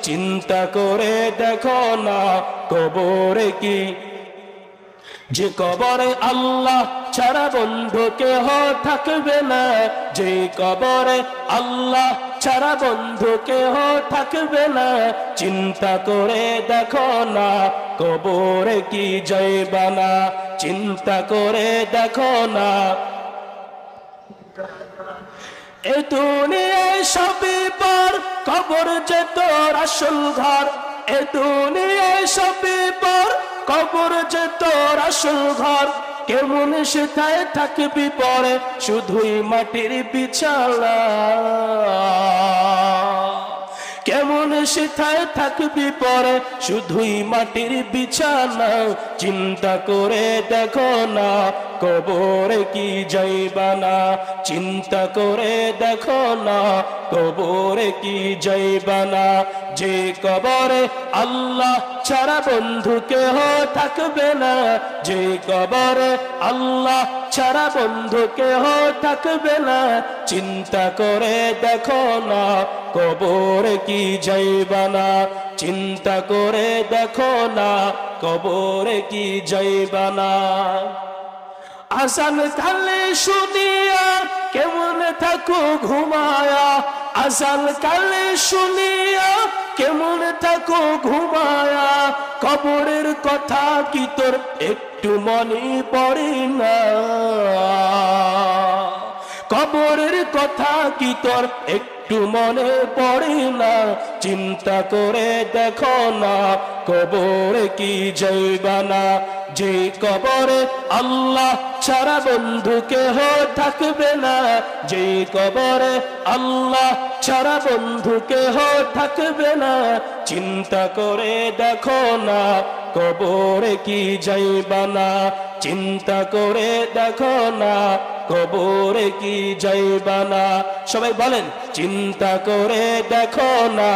চিন্তা করে দেখো না কবরে কি, যে কবরে আল্লাহ ছাড়া বন্ধু কেহ থাকবে না, যে কবরে আল্লাহ ছাড়া বন্ধু কেহ থাকবে না। চিন্তা করে দেখো না কবরে কি যাইবা না, চিন্তা করে দেখো না। এ দুনিয়ায় সবই পর, কবর যে তোর আসল ঘর। এ দুনিয়ায় সবই পর, কবর যে তোর আসল ঘর। কেমন সেথায় থাকবি পরে, শুধুই মাটির বিছানা। কেমন সেথায় থাকবি পরে, শুধুই মাটির বিছানা। চিন্তা করে দেখো না কবরে কি যাইবা না, চিন্তা করে দেখো না কবরে কি যাইবা না। যে কবরে আল্লাহ ছাড়া বন্ধু কেহ থাকবে না, যে কবরে আল্লাহ ছাড়া বন্ধু কেহ থাকবে না। চিন্তা করে দেখো না কবরে কি যাইবা না, চিন্তা করে দেখো না কবরে কি যাইবা না। আজান কালে শুনিয়া কেমন থাকো ঘুমায়া, আজান কালে শুনিয়া কেমন থাকো ঘুমায়া। কবরের কথা কি তোর একটু মনে পড়ে না, কবরের কথা কি তোর একটু মনে পড়ে না। চিন্তা করে দেখো না কবরে কি যাইবা না, যে কবরে আল্লাহ ছাড়া বন্ধু কেহ থাকবে না, যে কবরে আল্লাহ ছাড়া বন্ধু কেহ থাকবে না। চিন্তা করে দেখো না কবরে কি যাইবা না, চিন্তা করে দেখো না কবরে কি যাইবা না। সবাই বলেন চিন্তা করে দেখো না।